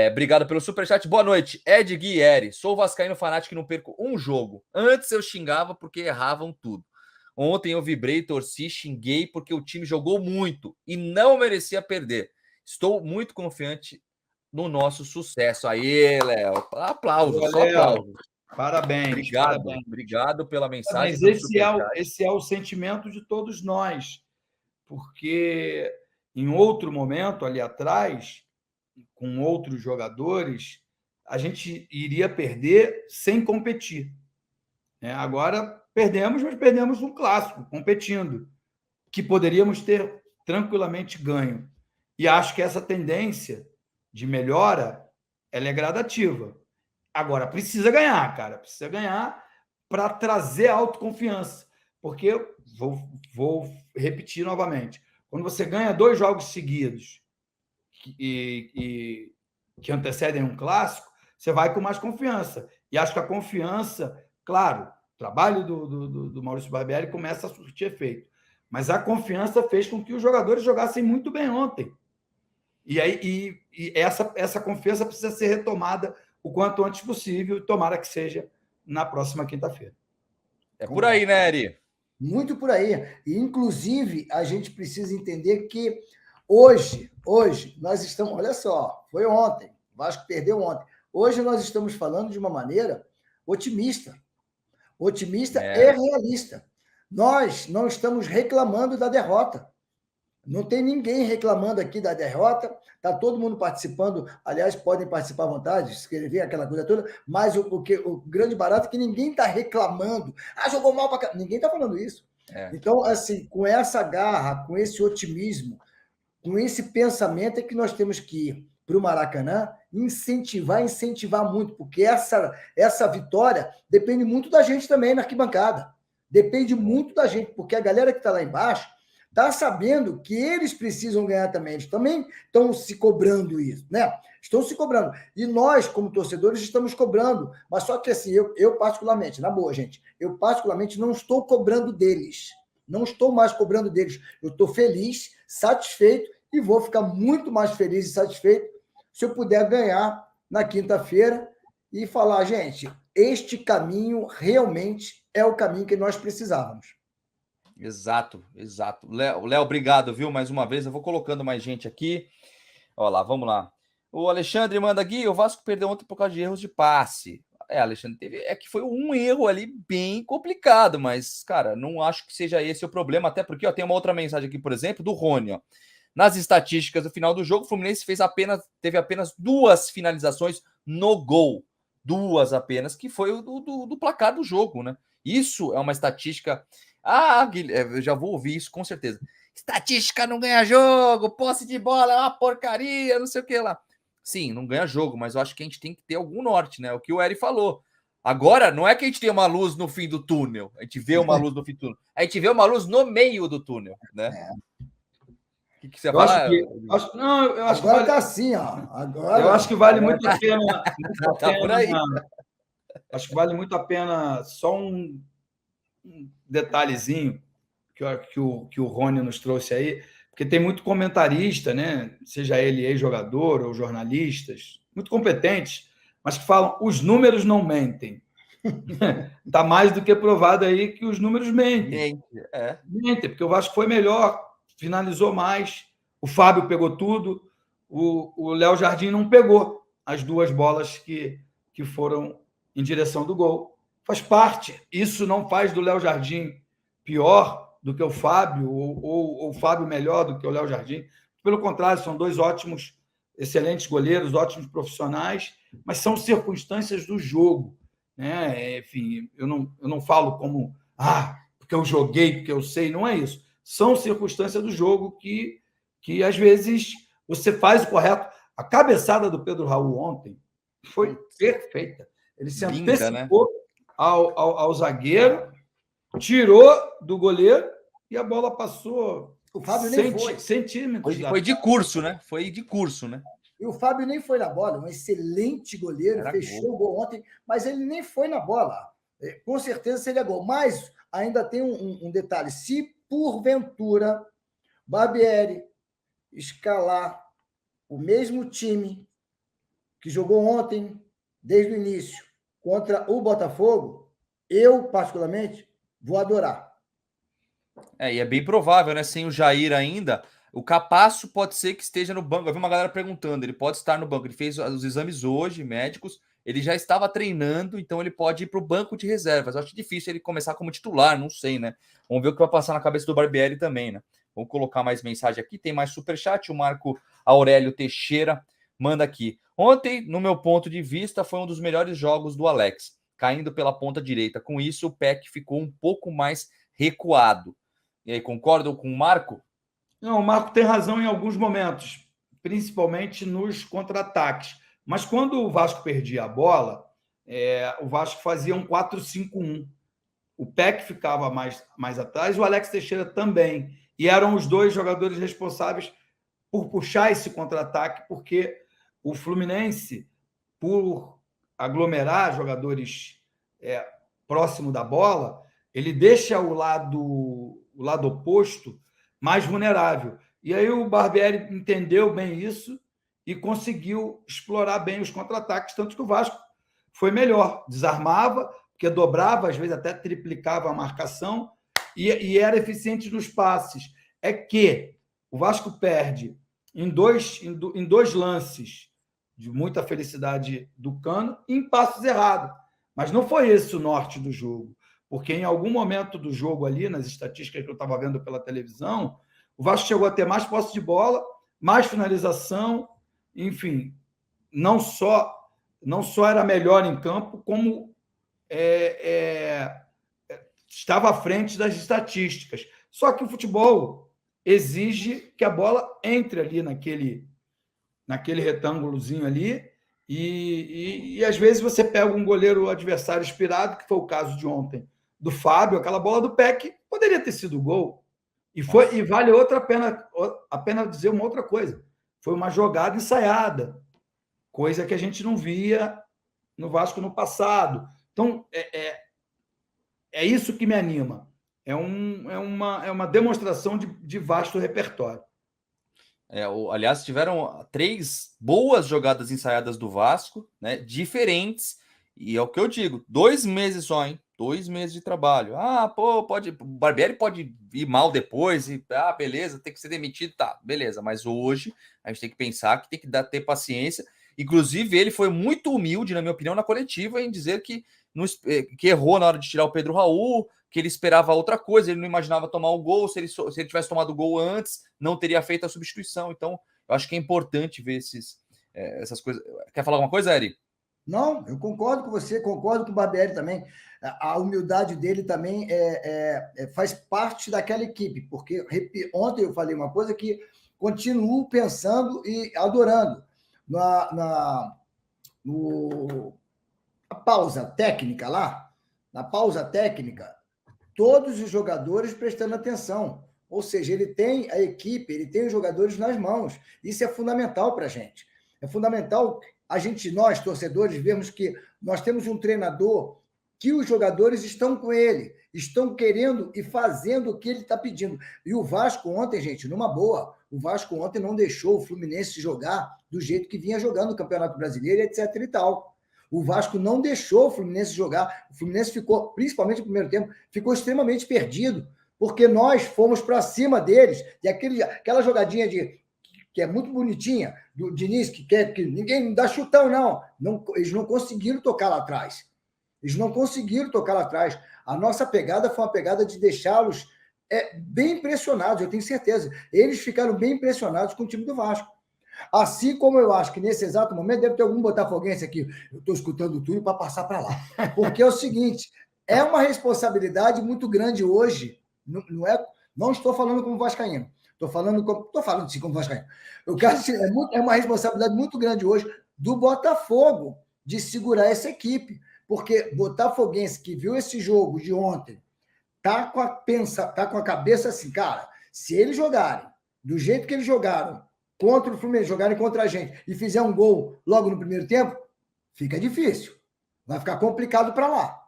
Obrigado pelo superchat. Boa noite. Ed Guieri. Sou vascaíno fanático e não perco um jogo. Antes eu xingava porque erravam tudo. Ontem eu vibrei, torci, xinguei porque o time jogou muito e não merecia perder. Estou muito confiante no nosso sucesso. Aí, Léo. Aplausos, só aplausos. Parabéns. Obrigado pela mensagem. Mas esse é o sentimento de todos nós, porque em outro momento, ali atrás, com outros jogadores, a gente iria perder sem competir. Agora perdemos, mas perdemos um clássico, competindo, que poderíamos ter tranquilamente ganho. E acho que essa tendência de melhora ela é gradativa. Agora, precisa ganhar, cara. Precisa ganhar para trazer autoconfiança. Porque, vou repetir novamente, quando você ganha 2 jogos seguidos que antecedem um clássico, você vai com mais confiança. E acho que a confiança, claro, o trabalho do Maurício Barbieri começa a surtir efeito. Mas a confiança fez com que os jogadores jogassem muito bem ontem. E essa confiança precisa ser retomada o quanto antes possível, e tomara que seja na próxima quinta-feira. É por aí, né, Eri? Muito por aí. E, inclusive, a gente precisa entender que hoje nós estamos... Olha só, foi ontem. O Vasco perdeu ontem. Hoje nós estamos falando de uma maneira otimista. Otimista e realista. Nós não estamos reclamando da derrota. Não tem ninguém reclamando aqui da derrota, está todo mundo participando, aliás, podem participar à vontade, escrever aquela coisa toda, mas o grande barato é que ninguém está reclamando. Jogou mal para cá. Ninguém está falando isso. Então, assim, com essa garra, com esse otimismo, com esse pensamento é que nós temos que ir para o Maracanã, incentivar muito, porque essa vitória depende muito da gente também na arquibancada. Depende muito da gente, porque a galera que está lá embaixo está sabendo que eles precisam ganhar também. Eles também estão se cobrando isso, né? Estão se cobrando. E nós, como torcedores, estamos cobrando. Mas só que assim, eu particularmente, na boa, gente, eu particularmente não estou cobrando deles. Não estou mais cobrando deles. Eu estou feliz, satisfeito e vou ficar muito mais feliz e satisfeito se eu puder ganhar na quinta-feira e falar, gente, este caminho realmente é o caminho que nós precisávamos. Exato. Léo, obrigado, viu? Mais uma vez, eu vou colocando mais gente aqui. Olha lá, vamos lá. O Alexandre manda aqui, o Vasco perdeu ontem por causa de erros de passe. Alexandre, é que foi um erro ali bem complicado, mas, cara, não acho que seja esse o problema, até porque, tem uma outra mensagem aqui, por exemplo, do Rony, Nas estatísticas do final do jogo, o Fluminense teve apenas 2 finalizações no gol. 2 apenas, que foi o do placar do jogo, né? Isso é uma estatística... Guilherme, eu já vou ouvir isso com certeza. Estatística não ganha jogo, posse de bola é uma porcaria, não sei o que lá. Sim, não ganha jogo, mas eu acho que a gente tem que ter algum norte, né? O que o Eri falou. Agora, não é que a gente tem uma luz no fim do túnel, a gente vê uma luz no fim do túnel, a gente vê uma luz no meio do túnel, né? O que você fala? Eu acho que vale, tá assim, ó. Agora, eu acho que vale muito a pena. Tá por aí. Acho que vale muito a pena só um detalhezinho que o Rony nos trouxe aí, porque tem muito comentarista, né? Seja ele ex-jogador ou jornalistas, muito competentes, mas que falam os números não mentem. Está mais do que provado aí que os números mentem. Mentem, porque o Vasco foi melhor, finalizou mais, o Fábio pegou tudo, o Léo Jardim não pegou as 2 bolas que foram em direção do gol. Faz parte. Isso não faz do Léo Jardim pior do que o Fábio, ou o Fábio melhor do que o Léo Jardim. Pelo contrário, são 2 ótimos, excelentes goleiros, ótimos profissionais, mas são circunstâncias do jogo. Enfim, eu não falo como porque eu joguei, porque eu sei, não é isso. São circunstâncias do jogo que às vezes você faz o correto. A cabeçada do Pedro Raul ontem foi perfeita. Ele se antecipou, né, ao zagueiro, tirou do goleiro e a bola passou. O Fábio nem foi. Centímetros. Foi de curso, né? Foi de curso, né? E o Fábio nem foi na bola, um excelente goleiro, fechou o gol ontem, mas ele nem foi na bola. Com certeza seria gol. Mas ainda tem um detalhe: se porventura Barbieri escalar o mesmo time que jogou ontem, desde o início, contra o Botafogo, eu, particularmente, vou adorar. E é bem provável, né? Sem o Jair ainda, o Capasso pode ser que esteja no banco. Eu vi uma galera perguntando, ele pode estar no banco. Ele fez os exames hoje, médicos, ele já estava treinando, então ele pode ir para o banco de reservas. Eu acho difícil ele começar como titular, não sei, né? Vamos ver o que vai passar na cabeça do Barbieri também, né? Vamos colocar mais mensagem aqui, tem mais superchat, o Marco Aurélio Teixeira manda aqui. Ontem, no meu ponto de vista, foi um dos melhores jogos do Alex, caindo pela ponta direita. Com isso, o PEC ficou um pouco mais recuado. E aí, concordam com o Marco? Não, o Marco tem razão em alguns momentos, principalmente nos contra-ataques. Mas quando o Vasco perdia a bola, o Vasco fazia um 4-5-1. O PEC ficava mais atrás, o Alex Teixeira também. E eram os dois jogadores responsáveis por puxar esse contra-ataque, porque o Fluminense, por aglomerar jogadores próximo da bola, ele deixa o lado oposto mais vulnerável. E aí o Barbieri entendeu bem isso e conseguiu explorar bem os contra-ataques, tanto que o Vasco foi melhor, desarmava, porque dobrava, às vezes até triplicava a marcação e era eficiente nos passes. É que o Vasco perde em dois lances de muita felicidade do Cano e em passos errados. Mas não foi esse o norte do jogo, porque em algum momento do jogo ali, nas estatísticas que eu estava vendo pela televisão, o Vasco chegou a ter mais posse de bola, mais finalização, enfim, não só era melhor em campo, como estava à frente das estatísticas. Só que o futebol exige que a bola entre ali naquele retângulozinho ali e às vezes você pega um goleiro adversário inspirado, que foi o caso de ontem do Fábio, aquela bola do PEC poderia ter sido gol. E vale a pena dizer uma outra coisa. Foi uma jogada ensaiada, coisa que a gente não via no Vasco no passado. Então, é isso que me anima. É uma demonstração de vasto repertório. Aliás, tiveram 3 boas jogadas ensaiadas do Vasco, né? Diferentes. E é o que eu digo: 2 meses só, hein? 2 meses de trabalho. O Barbieri pode ir mal depois e beleza, tem que ser demitido, tá, beleza. Mas hoje a gente tem que pensar que tem que ter paciência. Inclusive, ele foi muito humilde, na minha opinião, na coletiva, em dizer que errou na hora de tirar o Pedro Raul, que ele esperava outra coisa, ele não imaginava tomar o gol, se ele tivesse tomado o gol antes, não teria feito a substituição. Então, eu acho que é importante ver essas coisas. Quer falar alguma coisa, Eri? Não, eu concordo com você, concordo com o Barbieri também. A humildade dele também faz parte daquela equipe, porque ontem eu falei uma coisa que continuo pensando e adorando. Na pausa técnica lá, na pausa técnica, todos os jogadores prestando atenção. Ou seja, ele tem a equipe, ele tem os jogadores nas mãos. Isso é fundamental para a gente. É fundamental nós, torcedores, vemos que nós temos um treinador que os jogadores estão com ele, estão querendo e fazendo o que ele está pedindo. E o Vasco ontem, gente, numa boa, o Vasco ontem não deixou o Fluminense jogar do jeito que vinha jogando no Campeonato Brasileiro, etc. e tal. O Vasco não deixou o Fluminense jogar. O Fluminense ficou, principalmente no primeiro tempo, ficou extremamente perdido, porque nós fomos para cima deles. E aquela jogadinha que é muito bonitinha, do Diniz, que ninguém dá chutão, não. Eles não conseguiram tocar lá atrás. A nossa pegada foi uma pegada de deixá-los bem impressionados, eu tenho certeza. Eles ficaram bem impressionados com o time do Vasco. Assim como eu acho que nesse exato momento deve ter algum botafoguense aqui. Eu estou escutando tudo para passar para lá. Porque é o seguinte, é uma responsabilidade muito grande hoje. Não estou falando como vascaíno. Estou falando sim como vascaíno. Eu quero dizer, é uma responsabilidade muito grande hoje do Botafogo de segurar essa equipe. Porque botafoguense que viu esse jogo de ontem tá com a cabeça assim, cara, se eles jogarem do jeito que eles jogaram contra o Fluminense, jogarem contra a gente e fizer um gol logo no primeiro tempo, fica difícil. Vai ficar complicado para lá.